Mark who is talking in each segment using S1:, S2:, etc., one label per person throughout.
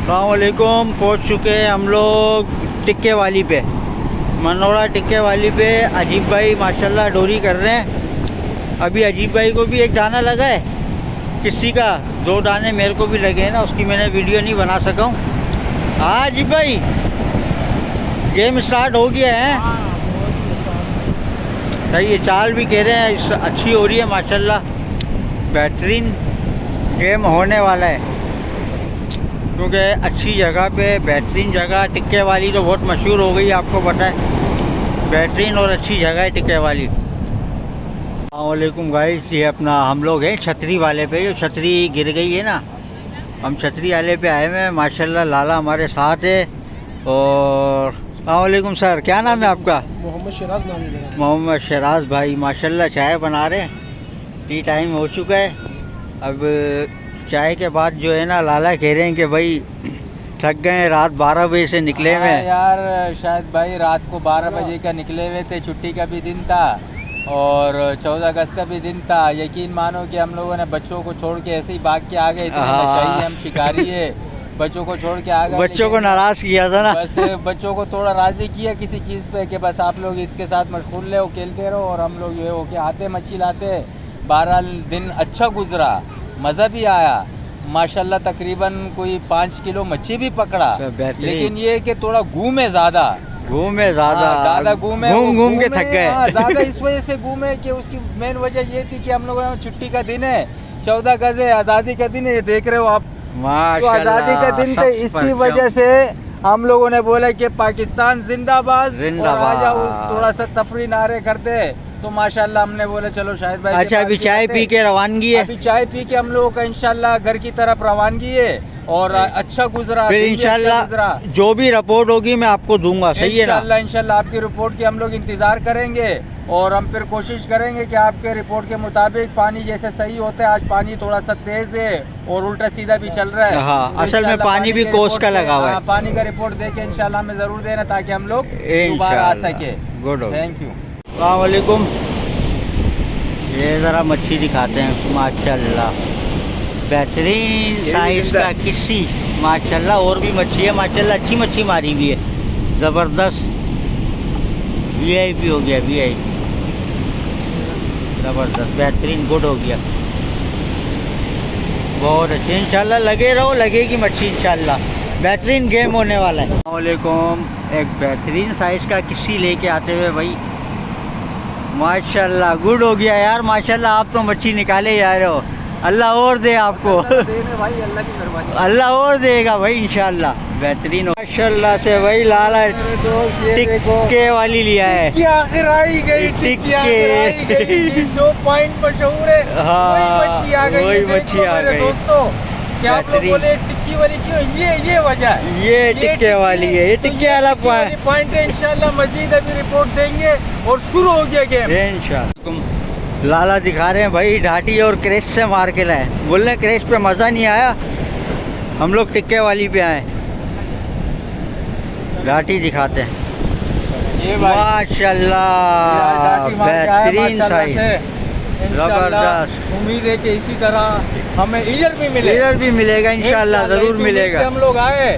S1: अस्सलामुअलैकुम। पहुँच चुके हैं हम लोग टिक्के वाली पे, मनोरा टिक्के वाली पे। अजीब भाई माशाल्लाह डोरी कर रहे हैं। अभी अजीब भाई को भी एक दाना लगा है, किसी का 2 दाने मेरे को भी लगे हैं ना, उसकी मैंने वीडियो नहीं बना सका हूँ। हाँ अजीब भाई, गेम स्टार्ट हो गया है। सही है, चाल भी कह रहे हैं अच्छी हो रही है माशाल्लाह, बेहतरीन गेम होने वाला है। क्योंकि अच्छी जगह पे, बेहतरीन जगह, टिक्के वाली तो बहुत मशहूर हो गई, आपको पता है। बेहतरीन और अच्छी जगह है टिक्के वाली। अस्सलामुअलैकुम गाइस, ये अपना हम लोग हैं छतरी वाले पे। जो छतरी गिर गई है ना, हम छतरी वाले पे आए हुए हैं माशाल्लाह। लाला हमारे साथ है। और अस्सलामुअलैकुम सर, क्या नाम है आपका?
S2: मोहम्मद शराज नाम है।
S1: मोहम्मद शराज भाई माशाल्लाह चाय बना रहे हैं। टी टाइम हो चुका है। अब चाय के बाद जो है ना, लाला कह रहे हैं कि भाई थक गए हैं, रात 12 बजे से निकले हुए हैं।
S3: यार शायद भाई रात को 12 बजे का निकले हुए थे। छुट्टी का भी दिन था और 14 अगस्त का भी दिन था। यकीन मानो कि हम लोगों ने बच्चों को छोड़ के ऐसे ही भाग के आ गए। इतने नशाई हम शिकारी है, बच्चों को छोड़ के आ गए।
S1: बच्चों को नाराज़ किया था ना,
S3: बस बच्चों को थोड़ा राज़ी किया किसी चीज़ पे कि बस आप लोग इसके साथ मशगूल रहो, खेलते रहो, और हम लोग ये हो के आते मच्छी लाते। 12 दिन अच्छा गुजरा, मज़ा भी आया माशाल्लाह। तकरीबन कोई 5 किलो मच्छी भी पकड़ा। लेकिन ये कि थोड़ा घूमे ज़्यादा घूमे,
S1: घूम के थक गए
S3: ज़्यादा। इस वजह से घूमे कि उसकी मेन वजह ये थी कि हम लोगों ने छुट्टी का दिन है, 14 अगस्त है, आज़ादी का दिन है, ये देख रहे हो आप। तो आज़ादी का दिन थे, इसी वजह से हम लोगों ने बोला कि पाकिस्तान जिंदाबाद, और आ जाओ थोड़ा सा तफरी नारे करते। तो माशाल्लाह हमने बोला चलो शाहिद भाई।
S1: अच्छा, अभी चाय पी के रवानगी है।
S3: अभी चाय पी के हम लोगों का इंशाल्लाह घर की तरफ रवानगी है। और अच्छा गुजरा,
S1: फिर इंशाल्लाह जो भी रिपोर्ट होगी मैं आपको दूंगा। सही है ना?
S3: इंशाल्लाह आपकी रिपोर्ट की हम लोग इंतजार करेंगे। और हम फिर कोशिश करेंगे कि आपके रिपोर्ट के मुताबिक पानी जैसे सही होता है। आज पानी थोड़ा सा तेज है और उल्टा सीधा भी चल रहा है।
S1: हाँ,
S3: तो
S1: असल में पानी भी कोस का लगा हुआ है।
S3: पानी का रिपोर्ट देके इंशाल्लाह हमें जरूर देना, ताकि हम लोग दोबारा आ सके।
S1: Good,
S3: thank you.
S1: अस्सलाम वालेकुम। ये ज़रा मच्छी दिखाते हैं माशाल्लाह, बेहतरीन साइज का किसी माशाल्लाह। और भी मच्छी है माशाल्लाह, अच्छी मच्छी मारी हुई है, ज़बरदस्त। VIP हो गया, VIP ज़बरदस्त, बेहतरीन, गुड हो गया, बहुत अच्छे। इंशाल्लाह लगे रहो, लगेगी मच्छी इंशाल्लाह। बेहतरीन गेम होने वाला है। अस्सलाम वालेकुम। एक बेहतरीन साइज़ का किसी लेके आते हुए भाई माशाल्लाह, गुड हो गया यार माशाल्लाह। आप तो मच्छी निकाले ही आ रहे हो, अल्लाह और दे आपको।
S3: भाई अल्लाह की मेहरबानी,
S1: अल्लाह और देगा भाई इंशाल्लाह। बेहतरीन माशाल्लाह से भाई लाला टिक्के वाली लिया है।
S3: आखिर आई गई टिक्के, जो पॉइंट मशहूर है।
S1: हाँ,
S3: वही मच्छी आ गई
S1: दोस्तों।
S3: क्या आप लोग बोले टिक्की वाली क्यों? ये वजह है,
S1: ये टिक्के वाली है, ये टिक्के वाला
S3: पॉइंट है। इंशाल्लाह मजीद अभी रिपोर्ट देंगे और शुरू हो गया गेम
S1: इंशाल्लाह। लाला दिखा रहे हैं भाई ढाटी और क्रेश से मार के लाए। बोल रहे क्रेश पे मज़ा नहीं आया, हम लोग टिक्के वाली पे आए। घाटी दिखाते हैं माशाल्लाह, बेहतरीन साइज, जबरदस्त।
S3: उम्मीद है कि इसी तरह हमें इधर भी मिलेगा
S1: इंशाल्लाह, जरूर मिलेगा।
S3: हम लोग आए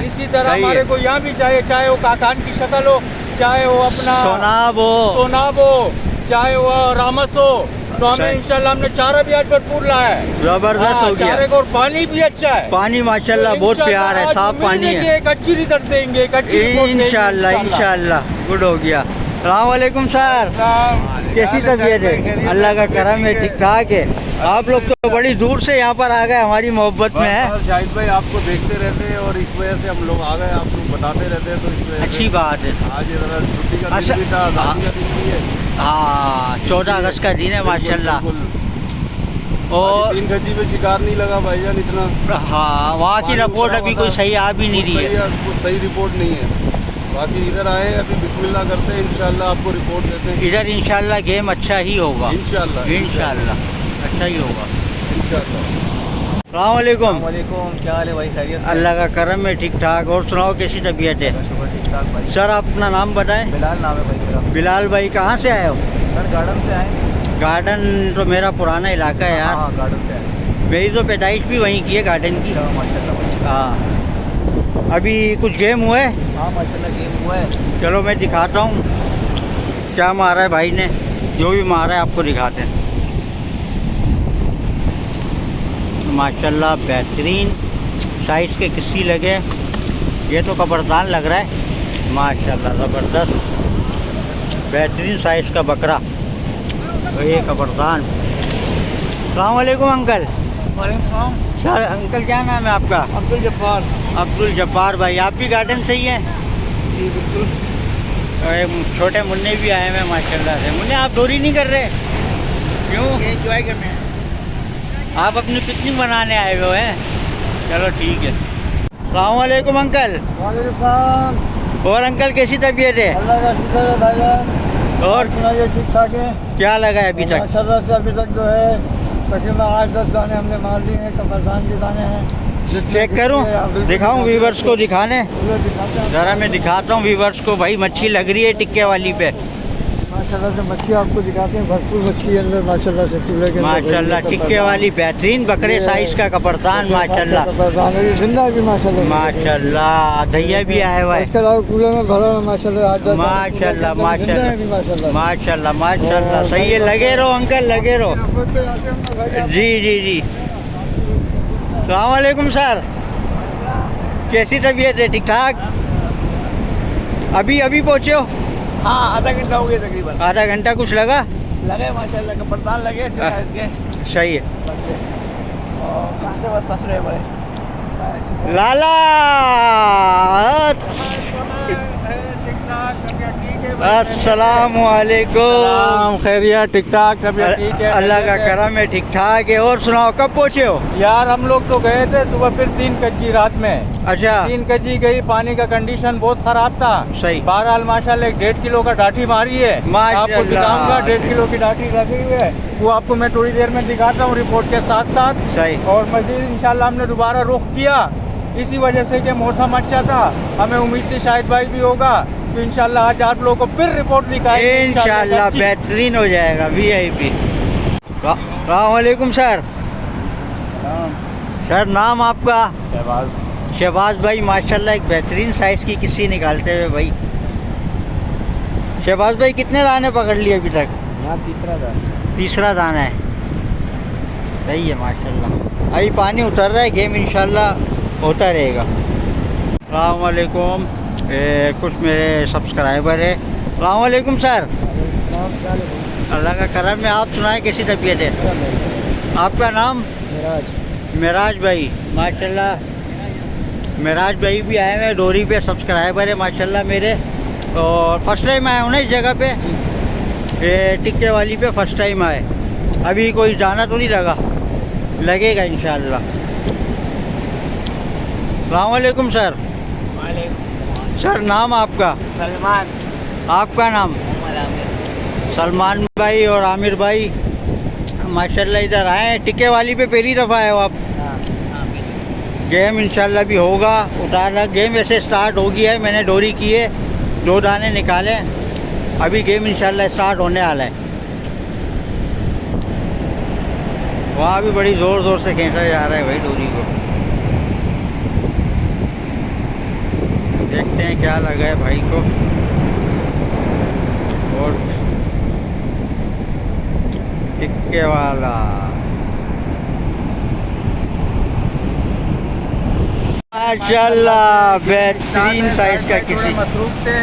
S3: इसी तरह हमारे को यहाँ भी चाहे वो काकान की शक्ल हो, चाहे वो अपना सोनाब हो, चाहे वो रामस हो, तो हमें इंशाल्लाह हमने चारा भी आज भरपूर लाया है।
S1: जबरदस्त हो गया।
S3: चारे को, और पानी भी अच्छा है,
S1: पानी माशाल्लाह बहुत प्यार है, साफ पानी है।
S3: एक अच्छी रिजल्ट देंगे,
S1: इंशाल्लाह गुड हो गया। अस्सलाम वालेकुम सर, कैसी तबीयत है? अल्लाह का करम है, ठीक ठाक है। आप लोग तो बड़ी दूर से यहाँ पर आ गए, हमारी मोहब्बत में है।
S2: जाहिद भाई आपको देखते रहते हैं और इस वजह से हम लोग आ गए, आप लोग बताते रहते हैं, तो इस वजह
S1: अच्छी बात है।
S2: आज छुट्टी का दिन भी था, आज़ादी का दिन भी है।
S1: हाँ, 14 अगस्त का दिन है माशाल्लाह। और
S2: 3 गजी में शिकार नहीं लगा भाईजान इतना।
S1: हाँ, वहाँ की रिपोर्ट अभी कोई सही आ भी नहीं रही है,
S2: सही रिपोर्ट नहीं है। बाकी इधर आए, अभी बिस्मिल्लाह करते हैं, इंशाल्लाह आपको रिपोर्ट देते हैं।
S1: इधर इंशाल्लाह गेम अच्छा ही होगा,
S2: इंशाल्लाह
S1: अच्छा ही होगा
S2: इंशाल्लाह।
S1: अस्सलाम वालेकुम।
S3: क्या हाल है भाई? खैरियत?
S1: अल्लाह का करम है, ठीक ठाक। और सुनाओ कैसी तबीयत है?
S3: ठीक ठाक भाई।
S1: सर अपना नाम बताएं।
S3: बिलाल नाम है भाई मेरा।
S1: बिलाल भाई, कहाँ से आए हो?
S3: सर गार्डन से आए।
S1: गार्डन तो मेरा पुराना इलाका है यार।
S3: हाँ, गार्डन से आए।
S1: मेरी तो पैदाइश भी वहीं की है, गार्डन की।
S3: माशाल्लाह।
S1: हाँ, अभी कुछ गेम हुए?
S3: हाँ माशाल्लाह गेम हुआ है।
S1: चलो मैं दिखाता हूँ क्या मारा है भाई ने। जो भी मारा है आपको दिखाते हैं। माशाल्लाह बेहतरीन साइज़ के किस्सी लगे। ये तो कब्रदान लग रहा है माशाल्लाह, ज़बरदस्त बेहतरीन साइज़ का बकरा। तो ये कब्रदान। अस्सलाम वालेकुम अंकल।
S3: वालेकुम
S1: सर अंकल क्या नाम है आपका?
S3: अब्दुल जब्बार।
S1: अब्दुल जब्बार भाई, आप भी गार्डन से ही हैं?
S3: जी बिल्कुल।
S1: छोटे मुन्ने भी आए हैं माशाल्लाह से। मुन्ने आप डोरी नहीं कर रहे क्यों?
S3: एंजॉय करने हैं।
S1: आप अपनी पिकनिक बनाने आए हुए हैं? चलो ठीक है। अस्सलाम वालेकुम अंकल।
S3: वालेकुम।
S1: और अंकल कैसी तबीयत है?
S3: अल्लाह का शुक्र है भाईजान।
S1: और
S3: सुनाइए ठीक ठाक है?
S1: क्या लगा है अभी तक?
S3: माशाल्लाह से अभी तक जो है तकरीबन 8-10 दाने हमने मार लिए हैं। कब्रदान के दाने हैं।
S1: चेक करूं, दिखाऊं व्यूवर्स को दिखाने?
S3: दिखाते हैं
S1: ज़रा मैं दिखाता हूं व्यूवर्स को। भाई मच्छी लग रही है टिक्के वाली पे
S3: माशाल्लाह से। मच्छी आपको दिखाते हैं, भरपूर मच्छी है अंदर माशाल्लाह से। चूल्हे के अंदर
S1: माशाल्लाह टिक्के वाली बेहतरीन बकरे साइज़ का कब्रदान माशाल्लाह।
S3: कब्रदान है, जिंदा है भी माशाल्लाह।
S1: माशाल्लाह दैया भी आया हुआ है।
S3: इसके अलावा कूलर में भरा है माशाल्लाह।
S1: माशाल्लाह
S3: माशाल्लाह
S1: माशाल्लाह माशाल्लाह। सही है, लगे रहो अंकल लगे रहो। जी जी जी। अस्सलाम वालेकुम सर, कैसी तबीयत है? ठीक ठाक? अभी अभी पहुँचे हो?
S3: हाँ आधा घंटा हो गया तकरीबन।
S1: आधा घंटा कुछ लगा?
S3: लगे माशाल्लाह कब्रदान लगे।
S1: सही है।
S3: कहाँ से बस फंस रहे बड़े
S1: लाला अस्सलाम वालेकुम।
S3: खैरिया ठीक ठाक तबीयत ठीक है?
S1: अल्लाह का करम है, ठीक ठाक है। और सुनाओ कब पहुँचे हो?
S3: यार हम लोग तो गए थे सुबह, फिर 3 कच्ची रात में।
S1: अच्छा
S3: 3 कच्ची गई, पानी का कंडीशन बहुत खराब था।
S1: सही।
S3: बहरहाल माशाल्लाह 1.5 किलो का डाठी मारी है।
S1: माशाल्लाह।
S3: आपको दिखाऊंगा 1.5 किलो की डाठी लगी हुई है, वो आपको मैं थोड़ी देर में दिखाता हूँ रिपोर्ट के साथ साथ।
S1: सही।
S3: और मजीद इंशाल्लाह हमने दोबारा रुख किया इसी वजह से कि मौसम अच्छा था। हमें उम्मीद थी शायद भाई भी होगा, तो इंशाल्लाह आज आप लोगों को फिर रिपोर्ट दिखाएंगे
S1: इंशाल्लाह बेहतरीन हो जाएगा। VIP। अस्सलाम वालेकुम सर। सर नाम आपका? शहबाज भाई माशाल्लाह एक बेहतरीन साइज़ की किस्सी निकालते हुए भाई। शहबाज भाई कितने दाने पकड़ लिए अभी तक?
S3: यहाँ
S1: तीसरा दाना है। सही है माशाल्लाह। अभी पानी उतर रहा है, गेम इंशाल्लाह होता रहेगा। अस्सलाम वालेकुम। कुछ मेरे सब्सक्राइबर है। अस्सलाम वालेकुम सर। अल्लाह का करम है। आप सुनाएं कैसी तबीयत है? आपका नाम? मेराज भाई माशाल्लाह। मेराज भाई भी आए हैं डोरी पे, सब्सक्राइबर है माशाल्लाह मेरे। और फर्स्ट टाइम आया हूँ ना इस जगह पे, ये टिक्के वाली पे फर्स्ट टाइम आए। अभी कोई जाना तो नहीं लगा, लगेगा इंशाल्लाह। अस्सलाम वालेकुम सर। सर नाम आपका?
S3: सलमान।
S1: आपका नाम? सलमान भाई और आमिर भाई माशाल्लाह इधर आए हैं। टिक्के वाली पे पहली दफ़ा आए हो आप? गेम इंशाल्लाह भी होगा। उतारना गेम वैसे स्टार्ट हो गया है, मैंने डोरी की है, 2 दाने निकाले। अभी गेम इंशाल्लाह स्टार्ट होने वाला है। वहाँ भी बड़ी ज़ोर ज़ोर से खींचा जा रहा है भाई डोरी को। देखते हैं क्या लगा है भाई को। और टिक्के वाला माशाल्लाह बेहतरीन साइज का किसी।
S3: मसरूफ थे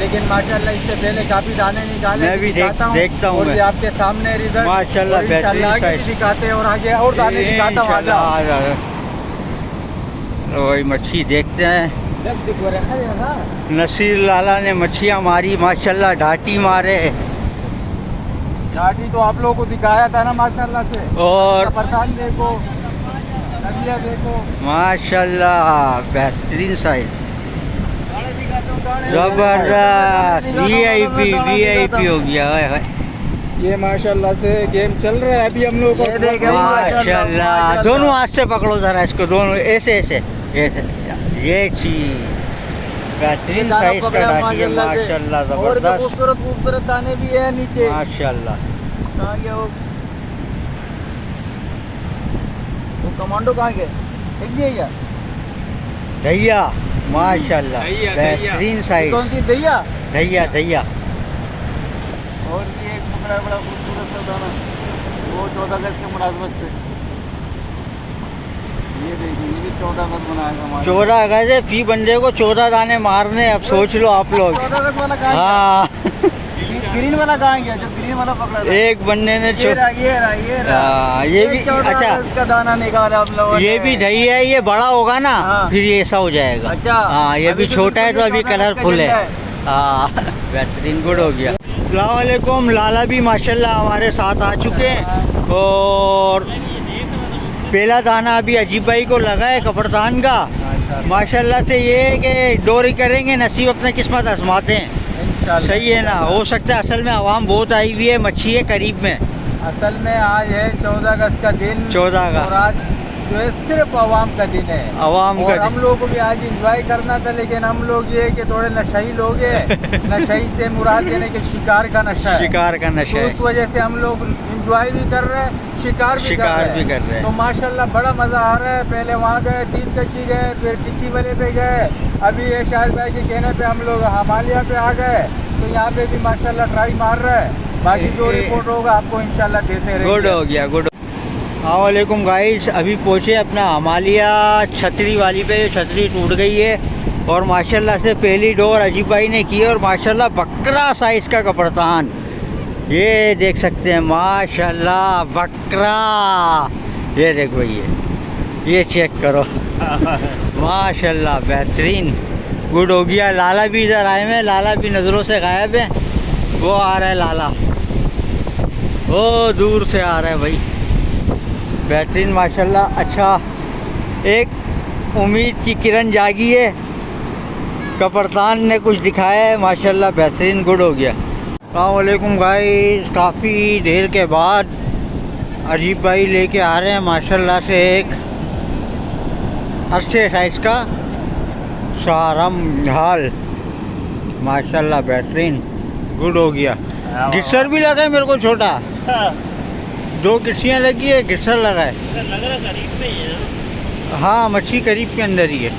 S3: लेकिन माशाल्लाह इससे पहले काफी दाने निकाले।
S1: मैं भी देखता हूँ।
S3: और ये आपके सामने रिजल्ट
S1: माशाल्लाह बेहतरीन साइज
S3: दिखाते हैं और आगे और दाने दिखाता हूँ।
S1: वही मच्छी देखते हैं। नसीर लाला ने मच्छियाँ मारी माशाल्लाह, ढाटी मारे।
S3: ढाटी तो आप लोगों को दिखाया था ना माशाल्लाह से।
S1: और
S3: परेशान देखो, नदिया देखो
S1: माशाल्लाह बेहतरीन साइज, जबरदस्त। VIP हो गया है।
S3: ये माशाल्लाह से गेम चल रहा है अभी हम लोग को।
S1: माशाल्लाह दोनों हाथ से पकड़ो जरा इसको, दोनों ऐसे ऐसे ये चीज बेहतरीन साइज का डाटी है माशाल्लाह, जबरदस्त।
S3: खूबसूरत खूबसूरत दाने भी है नीचे
S1: माशाल्लाह।
S3: कहाँ गया वो कमांडो कहाँ गए? एक भी है क्या?
S1: दैया माशाल्लाह
S3: दहिया,
S1: बेहतरीन साइज।
S3: कौन सी दहिया?
S1: दहिया दहिया।
S3: और ये एक पकड़ा है बड़ा खूबसूरत सा दाना, वो 14 गज के मुनासबत से। ये देखिए, ये भी 14 गज बनाएगा हमारे।
S1: 14 गज है, फी बंदे को 14 दाने मारने। अब सोच लो आप लोग।
S3: 14 गज वाला कहाँ
S1: हाँ
S3: गया? ग्रीन वाला कहाँ गया? जो ग्रीन वाला पकड़ा था।
S1: एक बंदे ने
S3: ये रहा, ये रहा, ये रहा।
S1: ये भी
S3: 14
S1: अच्छा,
S3: गज का दाना निकाला हम लोगों ने।
S1: ये भी दही है। ये बड़ा होगा ना
S3: हाँ।
S1: फिर ये ऐसा हो जाएगा।
S3: अच्छा।
S1: हाँ, ये
S3: अभी
S1: भी
S3: तो
S1: छोटा है तो अभी
S3: बिल्कुल 14 गज का
S1: कलरफुल है।
S3: झंडा
S1: हाँ बेहतरीन, गुड हो गया। अस्सलाम वालेकुम। लाला भी माशाल्लाह हमारे साथ आ चुके हैं और पहला दाना अभी अजीब भाई को लगा है कपड़तान का। माशाल्लाह से ये है कि डोरी करेंगे, नसीब अपने किस्मत आजमाते हैं। सही है ना। हो सकता है असल में आवाम बहुत आई हुई है, मच्छी है करीब में।
S3: असल में आज है 14 अगस्त का दिन।
S1: 14 का।
S3: और आज जो है सिर्फ आवाम का दिन है।
S1: आवाम
S3: और
S1: का
S3: हम लोगों को भी आज एंजॉय करना था, लेकिन हम लोग ये कि थोड़े नशई लोग हैं। नशई से मुराद देने के शिकार का नशा है।
S1: शिकार का नशा
S3: तो
S1: है।
S3: उस वजह से हम लोग एंजॉय भी कर रहे हैं, शिकार भी कर रहे हैं। तो माशाल्लाह बड़ा मज़ा आ रहा है। पहले वहाँ गए, 3 कच्ची गए, फिर टिक्की वाले पे गए, अभी ये शाहिद भाई के कहने पे हम लोग हिमालय पे आ गए। तो यहाँ पे भी माशाल्लाह ट्राई मार रहा है। बाकी जो रिपोर्ट होगा आपको इंशाल्लाह देते रहेंगे।
S1: गुड हो गया, गुड। अस्सलामुअलैकुम गाइस, अभी पहुँचे अपना हिमालय छतरी वाली पे। छतरी टूट गई है और माशाल्लाह से पहली डोर अजीब भाई ने की है और माशाल्लाह बकरा साइज़ का कपड़तान ये देख सकते हैं। माशाल्लाह बकरा, ये देखो, ये चेक करो। माशाल्लाह बेहतरीन, गुड हो गया। लाला भी इधर आए हुए हैं, लाला भी नज़रों से गायब है। वो आ रहा है लाला, वो दूर से आ रहा है भाई। बेहतरीन माशाल्लाह। अच्छा, एक उम्मीद की किरण जागी है, कपड़तान ने कुछ दिखाया है। माशाल्लाह बेहतरीन, गुड हो गया। अस्सलाम वालेकुम गाइस, काफ़ी देर के बाद अजीब भाई लेके आ रहे हैं माशाल्लाह से एक अच्छे साइज़ का शारम झाल। माशाल्लाह बेहतरीन, गुड हो गया। गिस्सर भी लगा है मेरे को छोटा। 2 गिस्सियाँ लगी है, गिस्सर लगा है।
S3: लग रहा करीब में ही है।
S1: हाँ, मच्छी करीब के अंदर ही है।